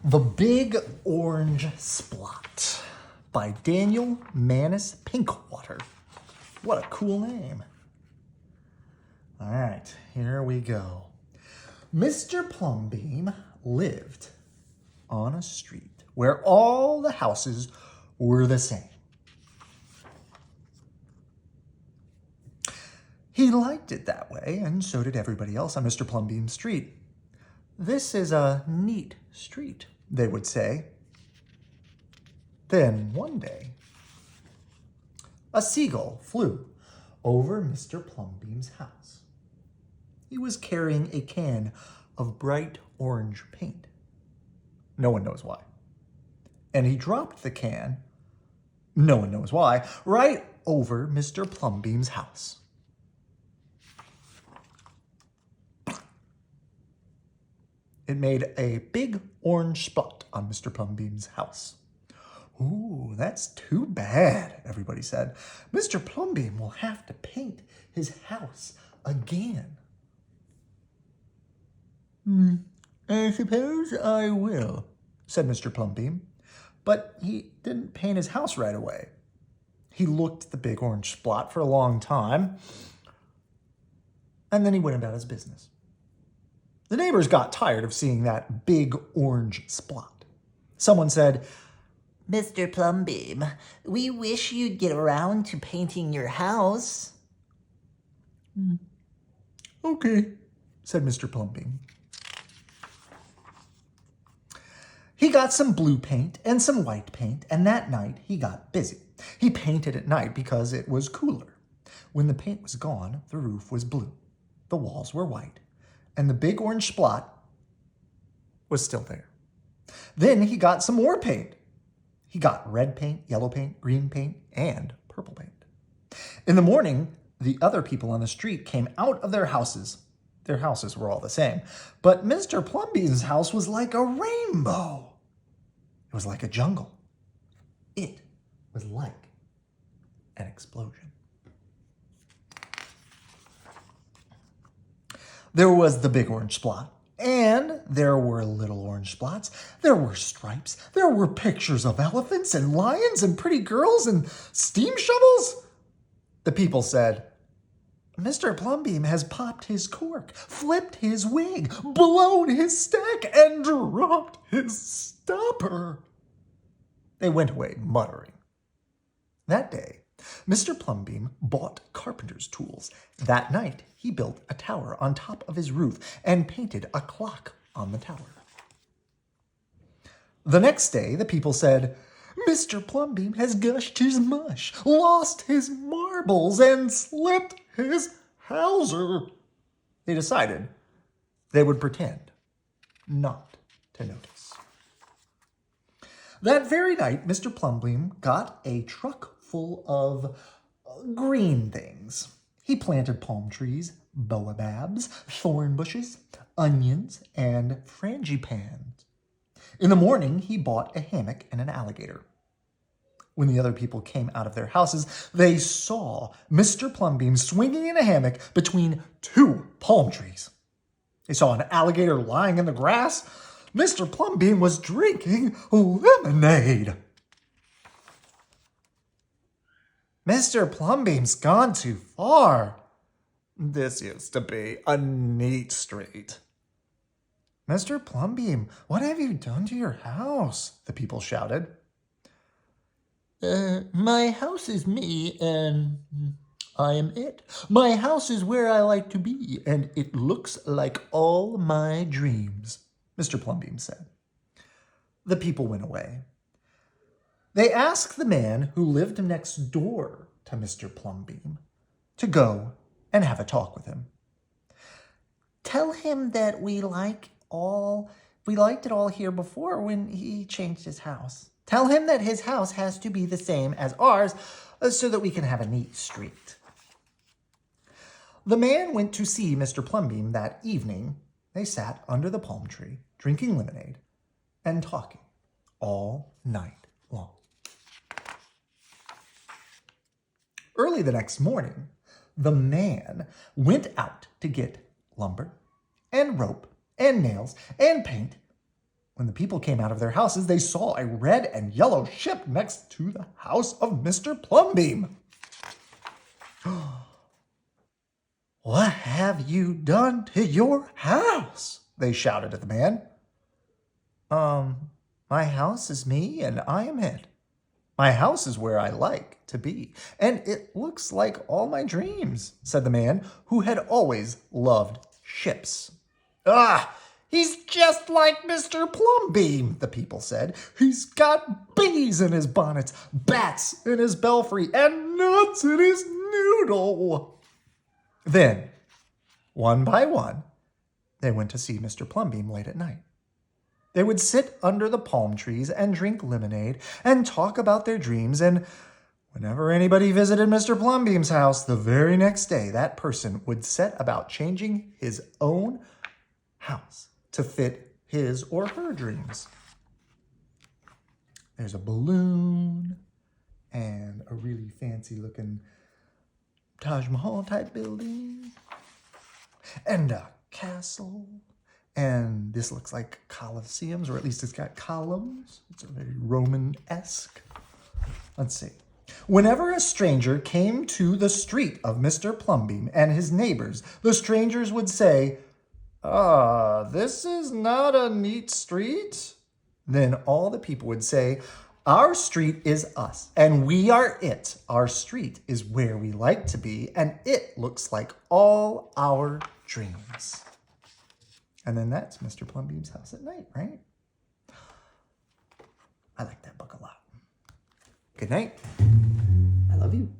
The Big Orange Splot by Daniel Manus Pinkwater. What a cool name. All right, here we go. Mr. Plumbeam lived on a street where all the houses were the same. He liked it that way, and so did everybody else on Mr. Plumbeam's street. This is a neat street, they would say. Then one day, a seagull flew over Mr. Plumbeam's house. He was carrying a can of bright orange paint. No one knows why. And he dropped the can, no one knows why, right over Mr. Plumbeam's house. It made a big orange spot on Mr. Plumbeam's house. Ooh, that's too bad, everybody said. Mr. Plumbeam will have to paint his house again. I suppose I will, said Mr. Plumbeam. But he didn't paint his house right away. He looked at the big orange spot for a long time, and then he went about his business. The neighbors got tired of seeing that big orange spot. Someone said, Mr. Plumbeam, we wish you'd get around to painting your house. Okay, said Mr. Plumbeam. He got some blue paint and some white paint, and that night he got busy. He painted at night because it was cooler. When the paint was gone, the roof was blue, the walls were white, and the big orange spot was still there. Then he got some more paint. He got red paint, yellow paint, green paint, and purple paint. In the morning, the other people on the street came out of their houses. Their houses were all the same, but Mr. Plumbeam's house was like a rainbow. It was like a jungle. It was like an explosion. There was the big orange spot, and there were little orange spots. There were stripes. There were pictures of elephants and lions and pretty girls and steam shovels. The people said, Mr. Plumbeam has popped his cork, flipped his wig, blown his stack, and dropped his stopper. They went away muttering. That day, Mr. Plumbeam bought carpenter's tools. That night, he built a tower on top of his roof and painted a clock on the tower. The next day, the people said, Mr. Plumbeam has gushed his mush, lost his marbles, and slipped his howser. They decided they would pretend not to notice. That very night, Mr. Plumbeam got a truck full of green things. He planted palm trees, baobabs, thorn bushes, onions, and frangipans. In the morning, he bought a hammock and an alligator. When the other people came out of their houses, they saw Mr. Plumbeam swinging in a hammock between two palm trees. They saw an alligator lying in the grass. Mr. Plumbeam was drinking lemonade. Mr. Plumbeam's gone too far. This used to be a neat street. Mr. Plumbeam, what have you done to your house? The people shouted. My house is me, and I am it. My house is where I like to be, and it looks like all my dreams, Mr. Plumbeam said. The people went away. They asked the man who lived next door to Mr. Plumbeam to go and have a talk with him. Tell him that we liked it all here before when he changed his house. Tell him that his house has to be the same as ours so that we can have a neat street. The man went to see Mr. Plumbeam that evening. They sat under the palm tree, drinking lemonade and talking all night long. Early the next morning, the man went out to get lumber and rope and nails and paint When the people came out of their houses, they saw a red and yellow ship next to the house of Mr. Plumbeam. "What have you done to your house?" they shouted at the man. My house is me and I am it. My house is where I like to be, and it looks like all my dreams," said the man, who had always loved ships. "Ah, he's just like Mr. Plumbeam," the people said. "He's got bees in his bonnets, bats in his belfry, and nuts in his noodle." Then, one by one, they went to see Mr. Plumbeam late at night. They would sit under the palm trees and drink lemonade and talk about their dreams, and whenever anybody visited Mr. Plumbeam's house, the very next day, that person would set about changing his own house to fit his or her dreams. There's a balloon and a really fancy looking Taj Mahal type building and a castle. And this looks like Colosseums, or at least it's got columns. It's a very Roman-esque. Let's see. Whenever a stranger came to the street of Mr. Plumbeam and his neighbors, the strangers would say, "This is not a neat street." Then all the people would say, "Our street is us, and we are it. Our street is where we like to be, and it looks like all our dreams." And then that's Mr. Plumbeam's house at night, right? I like that book a lot. Good night. I love you.